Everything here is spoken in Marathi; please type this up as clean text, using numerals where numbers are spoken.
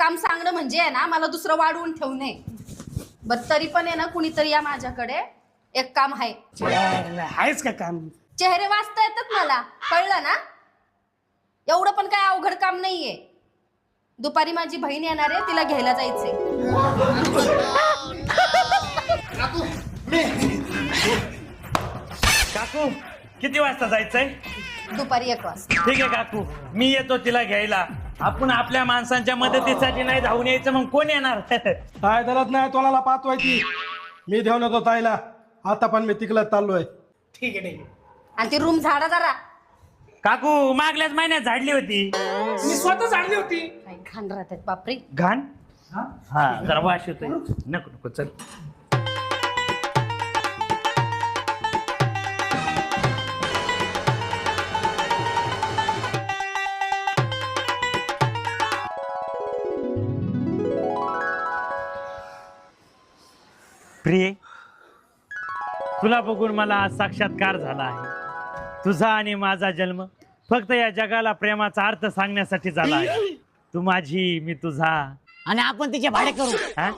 काम सांगणं म्हणजे आहे ना मला दुसरं वाढवून ठेवणे. बर तरी पण आहे ना कुणीतरी या माझ्याकडे, एक काम आहे. आहेच का काम? चेहरे वाचता येतात मला, कळलं ना? एवढं पण काय अवघड काम नाहीये. दुपारी माझी बहीण येणार आहे, तिला घ्यायला जायचंय. काकू किती वाजता जायचंय? दुपारी 1 वाजता. ठीक आहे काकू, मी येतो तिला घ्यायला. आपण आपल्या माणसांच्या मदतीसाठी नाही धावून यायचं, मग कोण येणार? काय दलत नाही तोला पाहतोय मी देऊन येतो ताईला. आता पण मी तिकडे चाललोय. ठीक आहे. आणि ती रूम झाडा जरा. काकू मागल्याच महिन्यात झाडली होती. मी स्वतः झाडली होती. काय घाण राहतात बापरे. घाण? हा जरा वाश होतोय. नको नको चल. प्रिये, तुला बघून मला आज साक्षात्कार झाला आहे. तुझा आणि माझा जन्म फक्त या जगाला प्रेमाचा अर्थ सांगण्यासाठी झाला आहे. तू माझी, मी तुझा, आणि आपण तिचे भाडे करू. हा?